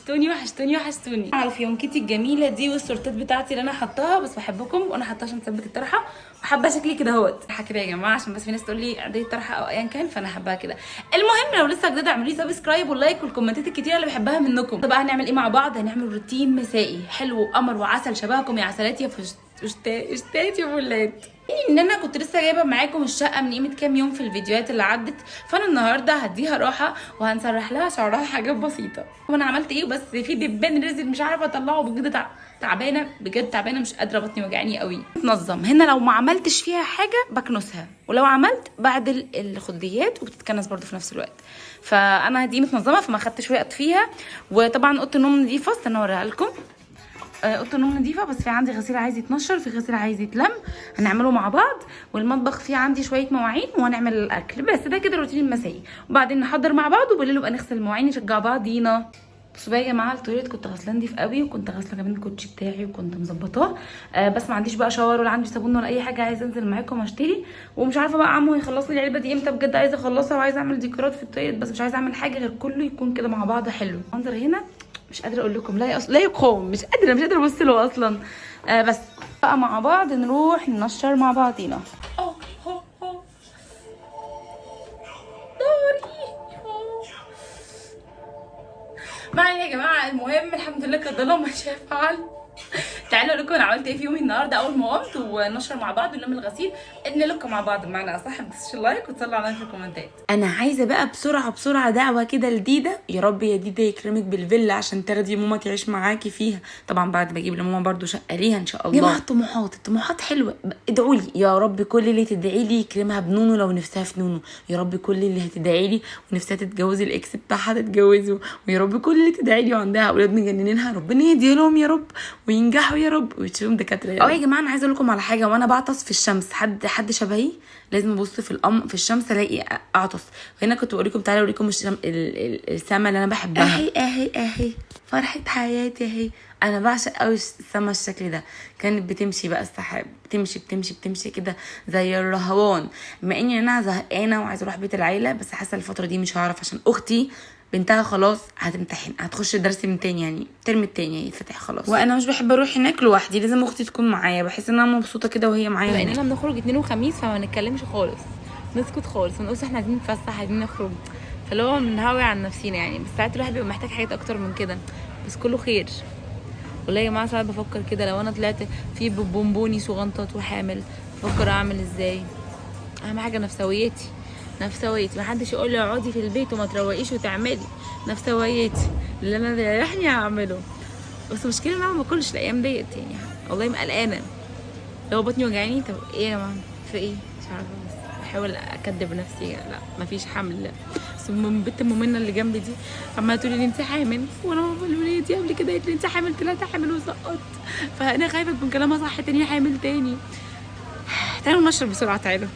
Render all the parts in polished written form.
وحشتوني وحشتوني وحشتوني. عارف يومكتي الجميله دي والسورتات بتاعتي اللي انا حطاها، بس بحبكم وانا حطاها عشان تثبت الطرحه، وحابه شكلي كده اهوت طرحه كده يا جماعه، عشان بس في ناس تقول لي دي طرحه او ايا كان، فانا حباها كده. المهم لو لسه جديده اعملوا لي سبسكرايب واللايك والكومنتات الكتيره اللي بحبها منكم. طب بقى هنعمل ايه مع بعض؟ هنعمل روتين مسائي حلو وقمر وعسل شبهكم يا عسلات يا اشتات يا ولاد. ان انا كنت لسه جايبه معاكم الشقه من قيمه كام يوم في الفيديوهات اللي عدت، فانا النهارده هديها راحه وهنسرح لها شعرها حاجات بسيطه. وانا عملت ايه بس في دبان رزل مش عارفه اطلعه بجد، تعبانه بجد، تعبانه مش قادره، بطني وجعاني قوي. تنظم هنا لو ما عملتش فيها حاجه بكنسها، ولو عملت بعدل الخديات وبتتكنس برده في نفس الوقت. فانا دي متنظمه فما خدتش وقت فيها. وطبعا اوضه النوم نظيفه، استنى اوريها لكم. اوضه النوم نظيفه، بس في عندي غسيل عايز يتنشر، في غسيل عايز يتلم، هنعمله مع بعض. والمطبخ فيه عندي شويه مواعين وهنعمل الاكل. بس ده كده الروتين المسائي، وبعدين نحضر مع بعض وبالليل نبقى نغسل المواعين نشجع بعضينا. بصوا بقى يا جماعه، التويليت كنت غسلاه نضيف قوي، وكنت غاسله كمان الكوتشي بتاعي وكنت مظبطاه. بس ما عنديش بقى شاور ولا عندي صابون ولا اي حاجه، عايزه انزل معاكم اشتري. ومش عارفه بقى عمو هيخلص لي العلبه دي امتى، بجد عايزه اخلصها وعايزه اعمل ديكورات في التويليت، بس مش عايزه اعمل حاجه غير كله يكون كده مع بعض حلو. منظر هنا مش قادره اقول لكم، لا يقاوم، مش قادره ابص له اصلا. بس بقى مع بعض نروح ننشر مع بعضينا. معايا يا جماعه. المهم الحمد لله كده الله ما شاء فعل. تعالوا اقول لكم انا عملت ايه في يومي النهارده. اول ما قمت ونشر مع بعض ونلم الغسيل، نلقى مع بعض بمعنى اصح. ما تنسوش اللايك وتصلوا علينا في الكومنتات. انا عايزه بقى بسرعه دعوه كده لديده، يا رب يا ديده يكرمك بالفيلا عشان ترضي ماما تعيش معاكي فيها، طبعا بعد ما اجيب لماما برده شقه ليها ان شاء الله. يا جماعه الطموحات حلوه، ادعوا لي يا رب كل اللي تدعي لي يكرمها بنونو لو نفسها في نونو، يا رب كل اللي هتدعي لي ونفسها تتجوز الاكس بتاعها تتجوزه، ويا رب كل اللي تدعي لي وعندها اولاد مجننينها ربنا يهدي لهم يا رب وينجحوا يا رب ويشوفهم دكاتره يا رب. يا جماعه انا عايزه اقول لكم على حاجه، وانا بعطس في الشمس حد شبهي لازم ابص في الشمس الاقي اعطس. وهنا كنت بقول لكم تعالوا اوريكم السما اللي انا بحبها. اهي فرحه حياتي اهي. انا بعشق قوي السما الشكل ده. كانت بتمشي بقى السحاب، بتمشي كده زي الرهوان. بما اني انا زهقانه وعايزه اروح بيت العيله، بس حاسه الفتره دي مش هعرف عشان اختي بنتها خلاص هتمتحن، هتخش درس من تاني، يعني الترم التاني يتفتح خلاص، وانا مش بحب اروح هناك لوحدي، لازم اختي تكون معايا، بحس ان انا مبسوطه كده وهي معايا. لاننا بنخرج اثنين وخميس فما نتكلمش خالص، نسكت خالص، ونقول احنا عايزين نتفسح عايزين نخرج، فاللي هو بنهوي عن نفسينا يعني. بس ساعات الواحد بيبقى محتاج حاجات اكتر من كده، بس كله خير والله يا جماعه. ساعات بفكر كده لو انا طلعت في بونبوني صغنطط وحامل، بفكر اعمل ازاي. اهم حاجه نفسويتي، محدش يقول لي اقعدي في البيت وما تروقيش وتعملي. نفسويتي اللي انا يريحني هعمله. بس المشكله ان انا ما باكلش الايام ديت يعني، والله مقلقانه لو بطني وجعاني. طب ايه يا جماعه في ايه؟ مش عارفه، بس بحاول اكدب نفسي لا مفيش حمل. بس البت المؤمنه اللي جنبي دي عماله تقول لي انت حامل، وانا والوليدي قبل كده قالت لي انت حامل، طلعت حامل وسقطت، فانا خايفه يكون كلامها صح تاني حامل تاني. تعالوا نشرب بسرعه تعالوا.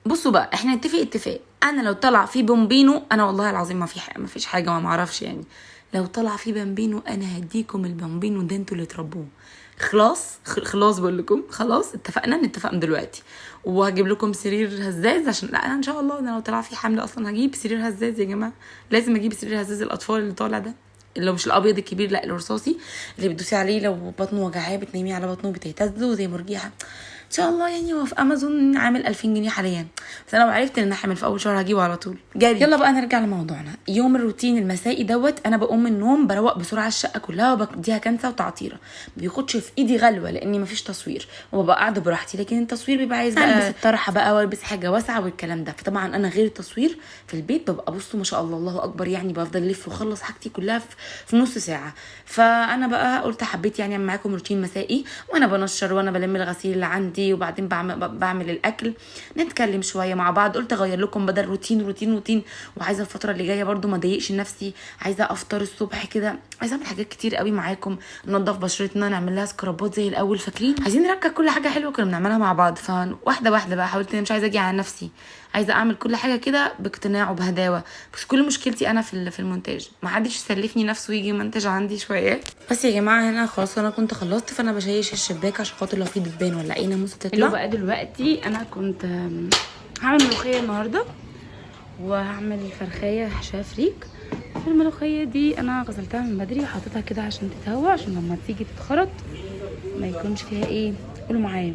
بصوا بقى احنا نتفق اتفاق، انا لو طلع في بومبينو انا والله العظيم ما فيش حاجه ما معرفش يعني، لو طلع في بامبينو انا هديكم البامبينو ده انتوا اللي تربوه. خلاص بقول لكم خلاص اتفقنا، نتفق من دلوقتي. وهجيب لكم سرير هزاز عشان لا انا ان شاء الله انا لو طلع في حمل اصلا هجيب سرير هزاز يا جماعه، لازم اجيب سرير هزاز الاطفال اللي طالع ده، اللي مش الابيض الكبير لا الرصاصي اللي بتدوسي عليه لو بطنه وجعاه بتناميه على بطنه بتهتز زي مرجيحه ان شاء الله يعني. هو في امازون عامل 2000 جنيه حاليا، بس انا لو عرفت ان انا حامل في اول شهر هجيبه على طول جاري. يلا بقى نرجع لموضوعنا. يوم الروتين المسائي دوت، انا بقوم من النوم بروق بسرعه الشقه كلها وبديها كنسه وتعطيره، ما بياخدش في ايدي غلوه لاني ما فيش تصوير وببقى قاعده براحتي، لكن التصوير بيبقى عايز بقى البس الطرحه بقى والبس حاجه واسعه والكلام ده. فطبعا انا غير التصوير في البيت ببقى بصوا ما شاء الله الله اكبر يعني، بفضل الف واخلص حاجتي كلها في نص ساعه. فانا بقى قلت حبيت يعني معاكم روتين مسائي، وانا بنشر وانا بلم الغسيل اللي عندي، وبعدين بعمل الاكل، نتكلم شويه مع بعض. قلت اغير لكم بدل روتين، وعايزه الفتره اللي جايه برده ما اضايقش نفسي، عايزه افطر الصبح كده، عايزه اعمل حاجات كتير قوي معاكم، ننضف بشرتنا، نعمل لها سكرابات زي الاول فاكرين، عايزين نركب كل حاجه حلوه كنا بنعملها مع بعض. فواحده بقى حاولت مش عايزه اجي على نفسي، عايزه اعمل كل حاجه كده باقتناع وبهداوه. بس كل مشكلتي انا في المونتاج، ما حدش يسلفني نفسه ويجي يمنتج عندي شويه. بس يا جماعه هنا خلاص انا كنت خلصت، فانا بشيش الشباك عشان خاطر لو في دبان ولا اي ناموسه تطلع. بقى دلوقتي انا كنت هعمل ملوخيه النهارده، وهعمل فرخايه حشاها فريك، والملوخيه دي انا غسلتها من بدري وحطيتها كده عشان تتهوى، عشان لما تيجي تتخرط ما يكونش فيها ايه، قولوا معايا،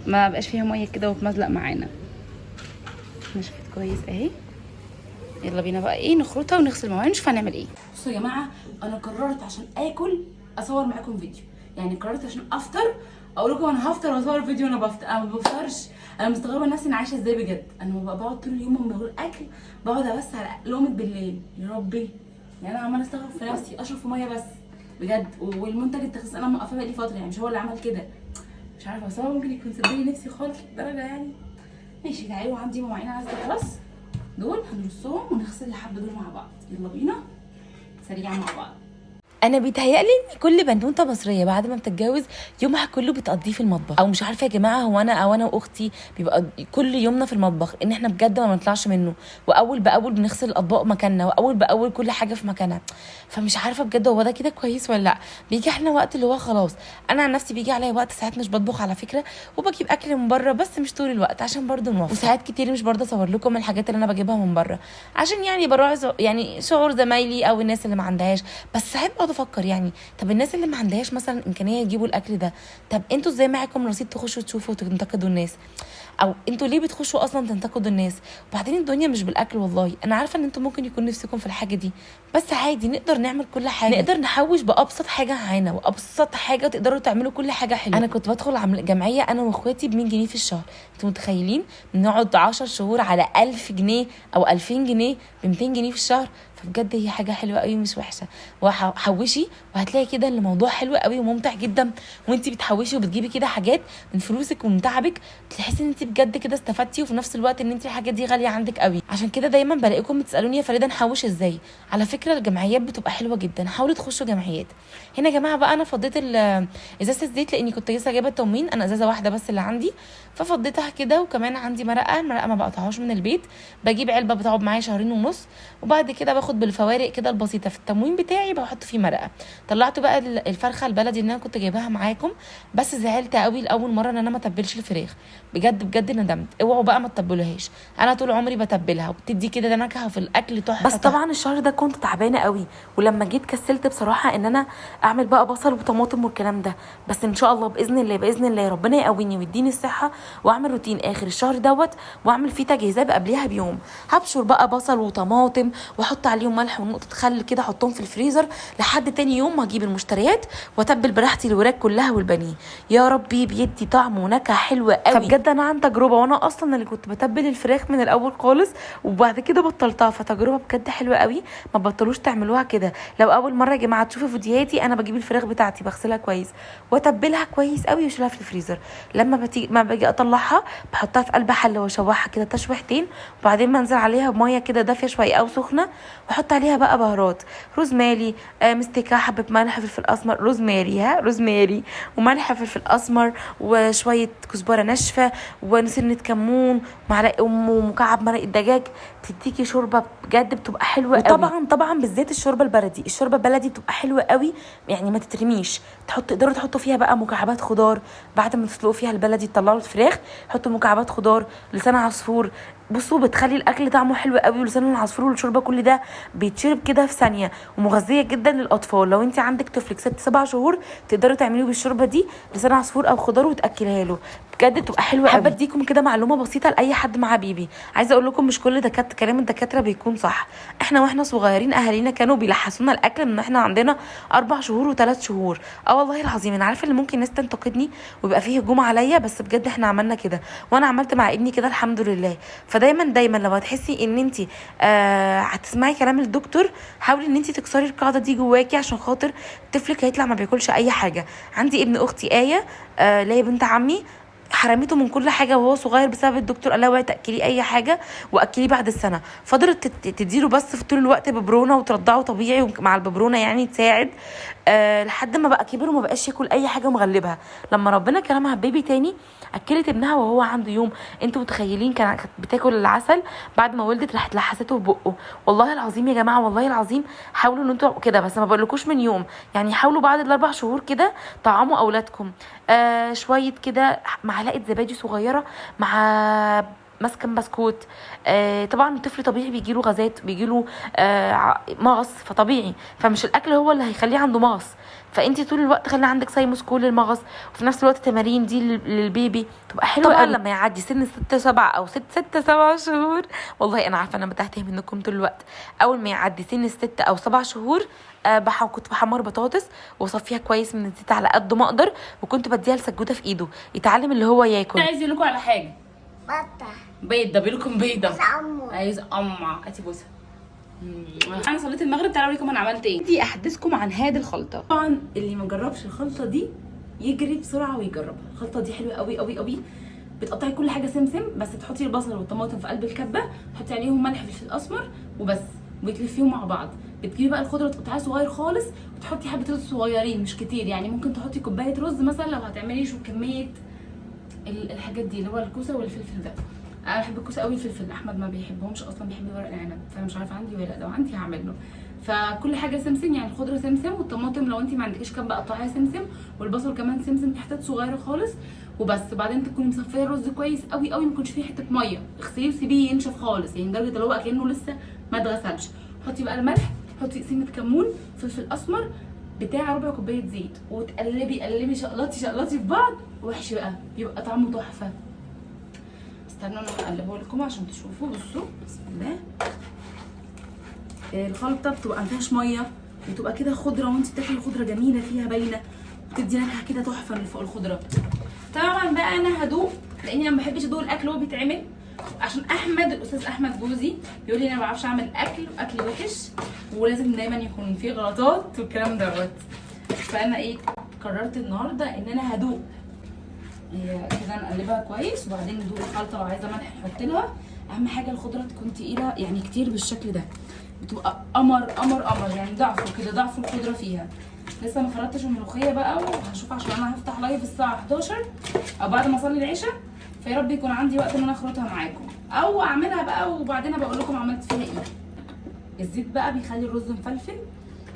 ما بقاش فيها ميه كده وتمزلق معانا. نشفت كويس اهي. يلا بينا بقى ايه نخرطها ونغسل المواعين نشوف هنعمل ايه. بصوا يا جماعه، انا قررت عشان اكل اصور معاكم فيديو، يعني قررت عشان افطر اقول لكم انا هفطر واصور فيديو وانا بفطر. انا ما بفطرش، انا مستغربه نفسي انا عايشه ازاي بجد. انا ما بقعد طول اليوم من غير اكل، بقعد ابص على لقمه بالليل. يا ربي، يعني انا عماله استغرب في نفسي، اشرب في ميه بس بجد. والمنتج التخسيس انا موقفاه بقالي فتره، يعني مش هو اللي عمل كده، مش عارفه، بس هو ممكن يكون سدلي نفسي خالص للدرجه يعني. ماشي تعالوا، عندي مواعين عايزه تخلص، دول هنرصهم ونغسل الحبه دول مع بعض. يلا بينا سريعا مع بعض. انا بيتهيألي ان كل بنوته مصريه بعد ما بتتجوز يومها كله بتقضيه في المطبخ، او مش عارفه يا جماعه، هو انا واختي بيبقى كل يومنا في المطبخ، ان احنا بجد ما بنطلعش منه، واول باول بنغسل الاطباق مكاننا، واول باول كل حاجه في مكانها. فمش عارفه بجد هو ده كده كويس ولا لا. بيجي احنا وقت اللي هو خلاص، انا عن نفسي بيجي عليا وقت ساعات مش بطبخ على فكره، وبجيب اكل من بره، بس مش طول الوقت عشان برضه نوفر. وساعات كتير مش برضه اصور لكم الحاجات اللي انا بجيبها من بره، عشان يعني بروح يعني شعور زمايلي او الناس اللي ما عندهاش. بس ساعات بقعد افكر يعني، طب الناس اللي ما عندهاش مثلا امكانيه يجيبوا الاكل ده، طب انتوا ازاي معاكم رصيد تخشوا تشوفوا وتنتقدوا الناس؟ او انتوا ليه بتخشوا اصلا تنتقدوا الناس؟ وبعدين الدنيا مش بالاكل، والله انا عارفه ان انتوا ممكن يكون نفسكم في الحاجه دي، بس عادي نقدر نعمل كل حاجه، نقدر نحوش بابسط حاجه معانا، وابسط حاجه تقدروا تعملوا كل حاجه حلوه. انا كنت بدخل اعمل جمعيه انا واخواتي ب 100 جنيه في الشهر، انتوا متخيلين؟ بنقعد 10 شهور على 1000 جنيه او 2000 جنيه ب 200 جنيه في الشهر. فبجد هي حاجه حلوه قوي مش وحشه. وحوشي وهتلاقي كده ان الموضوع حلو قوي وممتع جدا، وانت بتحوشي وبتجيبي كده حاجات من فلوسك ومن تعبك، تحسي ان انت بجد كده استفدتي، وفي نفس الوقت ان انت الحاجات دي غاليه عندك قوي. عشان كده دايما بلاقيكم بتسالوني يا فريده نحوش ازاي. على فكره الجمعيات بتبقى حلوه جدا، حاولوا تخشوا جمعيات. هنا يا جماعه بقى انا فضيت ازازه الزيت، لاني كنت لسه جايبه التومين، انا ازازه واحده بس اللي عندي، ففضيتها كده. وكمان عندي مرقه ما بقطعهاش من البيت، بجيب علبه بتقعد معايا شهرين ونص، وبعد كده باخد بالفوارق كده البسيطه في التموين بتاعي بحط فيه مرقه. طلعت بقى الفرخه البلدي اللي انا كنت جايباها معاكم، بس زعلت قوي لاول مره ان انا ما تبلش الفراخ، بجد بجد ندمت. اوعوا بقى ما تتبلوهاش، انا طول عمري بتبلها وبتدي كده نكهه في الاكل تحفه. بس طبعا الشهر ده كنت تعبانه قوي، ولما جيت كسلت بصراحه ان انا اعمل بقى بصل وطماطم والكلام ده. بس ان شاء الله باذن الله باذن الله ربنا يقويني ويديني الصحه، واعمل روتين اخر الشهر دوت، واعمل فيه تجهيزات قبلها بيوم. هبشر بقى بصل وطماطم واحط عليهم ملح ونقطه خل كده، احطهم في الفريزر لحد تاني يوم ما اجيب المشتريات واتبل براحتي الوراك كلها والبانيه. يا ربي بيدي طعم ونكهه حلوه قوي. فبجد انا عن تجربه، وانا اصلا اللي كنت بتبل الفراخ من الاول خالص وبعد كده بطلتها، فتجربه بجد حلوه قوي. ما بطلوش تعملوها كده. لو اول مره يا جماعه تشوفوا فيديوهاتي، انا بجيب الفراخ بتاعتي بغسلها كويس واتبلها كويس قوي واشيلها في الفريزر. لما باجي اطلعها بحطها في قلب حله واشوحها كده تشويحتين، وبعدين بنزل عليها بميه كده دافيه شويه او سخنه، واحط عليها بقى بهارات، روزماري، مستكه، حبه ملح، فلفل اسمر، روزماري وملح، فلفل اسمر، وشويه كزبره ناشفه، وسنه كمون، معلقه ومكعب مرق الدجاج. تديكي شوربه بجد بتبقى حلوه قوي. وطبعا بالذات الشوربه البلدي بتبقى حلوه قوي، يعني ما تترميش. تقدروا تحطوا فيها بقى مكعبات خضار بعد ما تسلقوا فيها البلدي، تطلعوا الفراخ حطوا مكعبات خضار، لسان عصفور. بصوا بتخلي الاكل طعمه حلو قوي، ولسان العصفور والشوربه كل ده بيتشرب كده في ثانيه، ومغذيه جدا للاطفال. لو انت عندك طفلك 6-7 شهور تقدروا تعملوا بالشوربه دي لسان عصفور او خضار وتاكلها له، بجد بتبقى حلوه قوي. حابه اديكم كده معلومه بسيطه لاي حد معاه بيبي. عايزه اقول لكم مش كل كلام الدكاتره بيكون صح. احنا واحنا صغيرين اهالينا كانوا بيلحسونا الاكل من احنا عندنا 4 شهور و3 شهور. والله العظيم انا عارفه اللي ممكن ناس تنتقدني ويبقى فيه هجوم عليا، بس بجد احنا عملنا كده، وانا عملت مع ابني كده الحمد لله. فدايما لما تحسي ان انت هتسمعي كلام الدكتور، حاولي ان انت تكسري القاعده دي جواكي، عشان خاطر طفلك هيطلع ما بياكلش اي حاجه. عندي ابن اختي ايه، اللي هي بنت عمي، حرمته من كل حاجه وهو صغير بسبب الدكتور قال لها اوعي تاكليه اي حاجه واكليه بعد السنه. فضلت تديله بس في طول الوقت ببرونه وترضعه طبيعي مع الببرونه يعني تساعد، لحد ما بقى كبر وما بقاش ياكل اي حاجه مغلبها. لما ربنا كرمها بيبي تاني اكلت ابنها وهو عنده يوم. انتوا متخيلين كانت بتاكل العسل، بعد ما ولدت راحت لحسته في بقه. والله العظيم يا جماعه، والله العظيم حاولوا ان انتوا كده، بس ما بقولكوش من يوم، يعني حاولوا بعد ال4 شهور كده طعموا اولادكم شويه كده معلقه زبادي صغيره مع ماسكه بسكوت. طبعا الطفل طبيعي بيجيله غازات، بيجيله مغص، فطبيعي، فمش الاكل هو اللي هيخليه عنده مغص. فانت طول الوقت خلي عندك سايموسكول للمغص، وفي نفس الوقت تمارين دي للبيبي تبقى حلوه طبعا قوي. لما يعدي سن 6 7 او 6 7 شهور، والله انا عارفه انا بتهته منكم طول الوقت، اول ما يعدي سن 6 او 7 شهور كنت بحمر بطاطس واصفيها كويس من الزيت على قد ما اقدر، وكنت بديها لسجوده في ايده يتعلم اللي هو ياكل. عايز اقول لكم على حاجه، بيضه بيلكم بيضه، عايز هاتي بوسه. انا صليت المغرب، تعالوا اوريكم انا عملت ايه. دي احدثكم عن هذه الخلطه. طبعا اللي ما جربش الخلطه دي يجري بسرعه ويجربها. الخلطه دي حلوه قوي قوي قوي. بتقطعي كل حاجه سمسم، بس تحطي البصل والطماطم في قلب الكبه، تحطي عليهم ملح وفلفل اسمر وبس، وتلفيهم مع بعض. بتجيبي بقى الخضره تقطعيها صغير خالص، وتحطي حبه رز صغيرين مش كتير، يعني ممكن تحطي كوبايه رز مثلا لو هتعملي شو كميه الحاجات دي اللي هو الكوسه والفلفل ده. انا بحب الكوسه قوي، الفلفل احمد ما بيحبهمش اصلا، بيحب ورق العنب، فانا مش عارفه عندي ولا لا، لو عندي هعمل له. فكل حاجه سمسم، يعني الخضره سمسم، والطماطم لو انت ما عندكيش كبه قطعيها سمسم، والبصل كمان سمسم حتت صغيره خالص وبس. وبعدين تكوني مصفيه الرز كويس قوي قوي، ما يكونش فيه حته ميه، اغسليه وسيبيه ينشف خالص، يعني لدرجه اللي هو كانه لسه ما اتغسلش. حطي بقى الملح، حطي سنه كمون، فلفل اسمر بتاع ربع كوبايه زيت، وتقلبي قلبي شقلطي شقلطي في بعض، واحشي بقى، بيبقى طعمه تحفه. استنوا انا هقلبه لكم عشان تشوفوا. بصوا بسم الله، الخلطه بتبقى ما فيهاش ميه، بتبقى كده خضره، وانت بتاكلي خضره جميله فيها باينه، بتدي نكهه كده تحفه من فوق الخضره. طبعا بقى انا هدوق، لاني انا ما بحبش ادوق الاكل وهو بيتعمل، عشان الاستاذ احمد جوزي بيقول لي انا ما بعرفش اعمل اكل وحش، ولازم دايما يكون فيه غلطات والكلام دوت. فانا قررت النهارده ان انا هدوق كده، نقلبها كويس، وبعدين ندوق الخلطه، لو عايزه ملح نحط لها. اهم حاجه الخضره تكون تقيله، يعني كتير بالشكل ده، بتبقى قمر قمر قمر، يعني ضعفه كده، ضعف الخضره فيها. لسه ما خرجتش الملوخيه بقى، وهشوف عشان انا هفتح لايف الساعه 11 او بعد ما اصلي العشاء، فيا رب يكون عندي وقت ان انا اخرطها معاكم، او اعملها بقى وبعدين بقول لكم عملت فيها ايه. الزيت بقى بيخلي الرز مفلفل،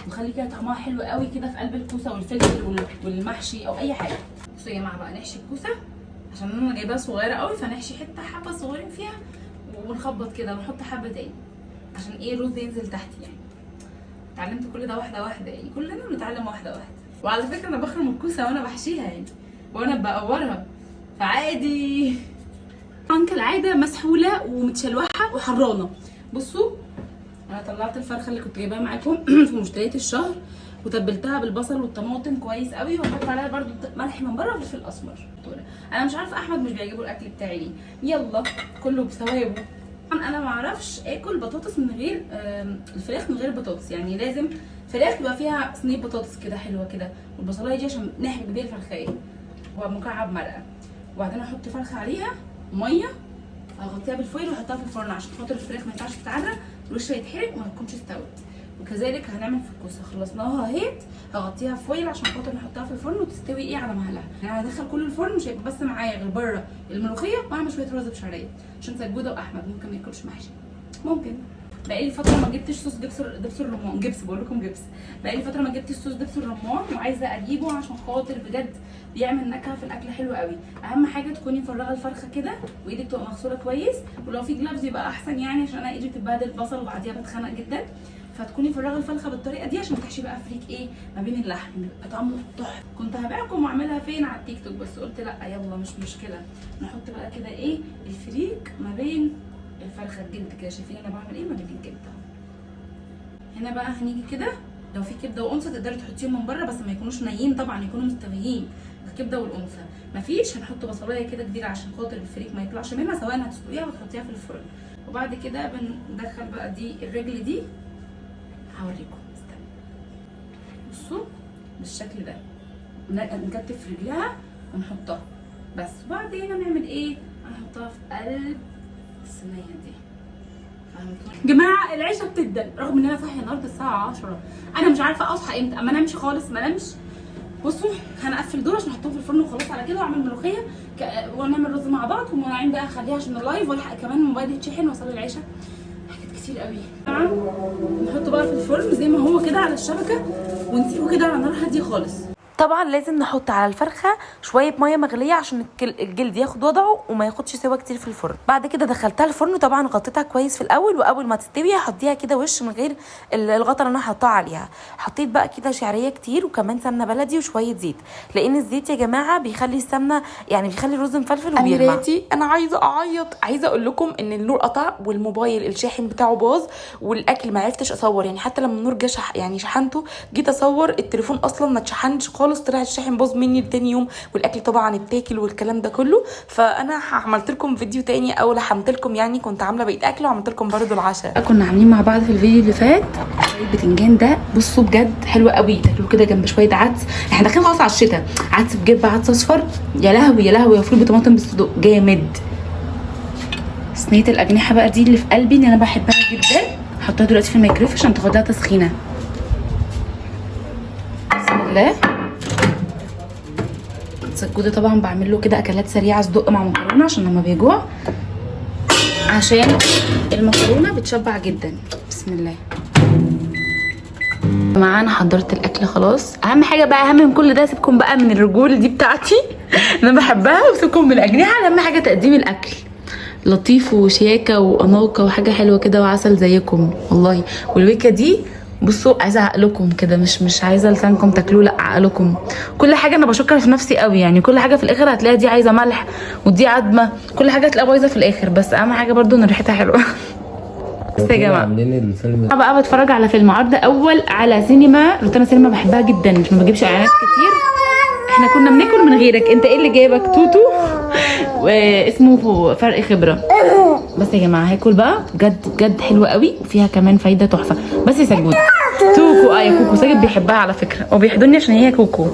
ويخلي كده طعمها حلو قوي كده في قلب الكوسه والفلفل والمحشي او اي حاجه. بصوا يا جماعه بقى، نحشي الكوسه عشان انا جايباها صغيره قوي، فنحشي حبه صغيرين فيها، ونخبط كده ونحط حبه تاني عشان الرز ينزل تحت. يعني اتعلمت كل ده واحده واحده، يعني كلنا بنتعلم واحده واحده. وعلى فكره انا بخرم الكوسه وانا بحشيها، يعني وانا بقورها، فعادي. طبعا كالعاده مسحوله ومتشلوحه وحرانه. بصوا انا طلعت الفرخه اللي كنت جايباها معاكم في مشتريات الشهر، وتبلتها بالبصل والطماطم كويس قوي، وهحط عليها برده ملح من بره وفلفل اسمر. انا مش عارفه احمد مش بيعجبه الاكل بتاعي ليه، يلا كله بثوابه. طبعا انا ما اعرفش اكل بطاطس من غير الفراخ، من غير بطاطس، يعني لازم فراخ يبقى فيها صينيه بطاطس كده حلوه كده، والبصلايه دي عشان نحبك بيها الفرخايه، ومكعب مرقه، وبعدين احط فرخه عليها ميه، اغطيها بالفويل واحطها في الفرن عشان خاطر الفراخ ما ينفعش تتعرق الوش يتحرق وما تكونش استوت. وكذلك هنعمل في الكوسه، خلصناها اهيت، هغطيها فويل عشان خاطر نحطها في الفرن وتستوي على مهلها. يعني هدخل كل الفرن، مش هيبقى بس معايا غير بره الملوخيه، واعمل شويه رز بشعريه عشان سجوده واحمد ممكن ما ياكلش محشي، ممكن. بقالي فتره ما جبتش صوص دبس الرمان، بقول لكم جبس، بقالي فتره ما جبتش صوص دبس الرمان، وعايزه اجيبه عشان خاطر بجد بيعمل نكهه في الاكل حلوه قوي. اهم حاجه تكوني مفرغه الفرخه كده، وايدك تبقى مغسوله كويس، ولو في جلافز يبقى احسن، يعني عشان انا ايدي بتتبهدل بصل وبعديها بتخنق جدا. فتكوني مفرغه الفرخه بالطريقه دي عشان تحشي بقى فريك ما بين اللحم، بيبقى طعمه تحفه. كنت هبيعكم واعملها فين على التيك توك، بس قلت لا يلا مش مشكله، نحط بقى كده الفريك ما بين الفرخه الجلد كده. شايفين انا بعمل ما بين الجلد اهو. هنا بقى هنيجي كده، لو في كبده وانثى تقدري تحطيهم من بره، بس ما يكونوش نيين طبعا، يكونوا مستويين، الكبده والانثى. مفيش، هنحط بصلايه كده كبيره عشان خاطر الفريك ما يطلعش منها، سواء هتسلقيها وتحطيها في الفرن. وبعد كده بندخل بقى الرجل دي، هوريكم، استنى. بصوا بالشكل ده، نكتف رجلها ونحطها بس. وبعدين هنعمل هنحطها في قلب الصينيه دي. جماعه العشاء بتدن، رغم ان انا صاحيه النهارده الساعه 10، انا مش عارفه اصحى امتى، اما انامش خالص ما انامش. بصوا هنقفل دول عشان احطهم في الفرن وخلاص على كده، واعمل ملوخيه ونعمل رز مع بعض، ومواعين بقى اخليها عشان اللايف، والحق كمان موبايلي يتشحن واصلي العشاء، حاجات كتير قوي. نحطه بقى في الفرن زي ما هو كده على الشبكه، ونسيبه كده على نار هاديه خالص. طبعا لازم نحط على الفرخه شويه ميه مغليه عشان الجلد ياخد وضعه وما ياخدش سوا كتير في الفرن. بعد كده دخلتها الفرن، طبعا غطيتها كويس في الاول، واول ما تستوي هحطيها كده وش من غير الغطا اللي انا حاطاه عليها. حطيت بقى كده شعريه كتير وكمان سمنه بلدي وشويه زيت، لان الزيت يا جماعه بيخلي السمنه يعني بيخلي الرز مفلفل وبيلمع. اميراتي انا عايزه اعيط، عايزه اقول لكم ان النور قطع والموبايل الشاحن بتاعه باظ والاكل ما عرفتش اصور، يعني حتى لما النور جه يعني شحنته جيت اصور التليفون اصلا ما اتشحنش خالص، طلع الشاحن باظ مني لتاني يوم والاكل طبعا اتاكل والكلام ده كله. فانا عملت لكم فيديو تاني او لحمت لكم، يعني كنت عامله بقيه اكل وعملت لكم برده العشاء. كنا عاملين مع بعض في الفيديو اللي فات البتنجان ده، بصوا بجد حلو قوي، تاكلوا كده جنب شويه عدس. احنا داخلين خلاص على الشتاء، عدس بجيب عدس اصفر، يا لهوي يا لهوي، وفول بطماطم بالصدوق جامد. صينيه الاجنحه بقى دي اللي في قلبي ان انا بحبها جدا، هحطها دلوقتي في الميكرويف عشان تاخدها تسخينه. بسم الله. السجوده طبعا بعمل له كده اكلات سريعه، صدق مع مكرونه عشان لما بيجوع، عشان المكرونه بتشبع جدا. بسم الله. معانا حضرت الاكل خلاص. اهم حاجه بقى، اهم من كل ده، سيبكم بقى من الرجول دي بتاعتي انا بحبها، وسيبكم من الاجنحه. اهم حاجه تقديم الاكل لطيف وشياكه واناقه وحاجه حلوه كده وعسل زيكم والله. والويكه دي بصوا عايزه عقلكم كده، مش عايزه لسانكم تاكلوه، لا عقلكم. كل حاجه انا بشكر في نفسي قوي، يعني كل حاجه في الاخر هتلاقيها دي عايزه ملح ودي عدمه، كل حاجه هتلاقيها بايظه في الاخر، بس اهم حاجه برضو ان ريحتها حلوه. بس يا جماعه عاملين الفيلم بقى بتفرج على فيلم عرض اول على سينما روتانا سينما، بحبها جدا، مش ما بجيبش اعلانات كتير. احنا كنا بناكل من غيرك، انت ايه اللي جايبك؟ توتو واسمه فرق خبره. بس يا جماعه هاكل بقى بجد بجد حلوه قوي وفيها كمان فايده تحفه. بس يا سجود توكو، يا كوكو ساجد بيحبها على فكره، وبيحضني عشان هي كوكو.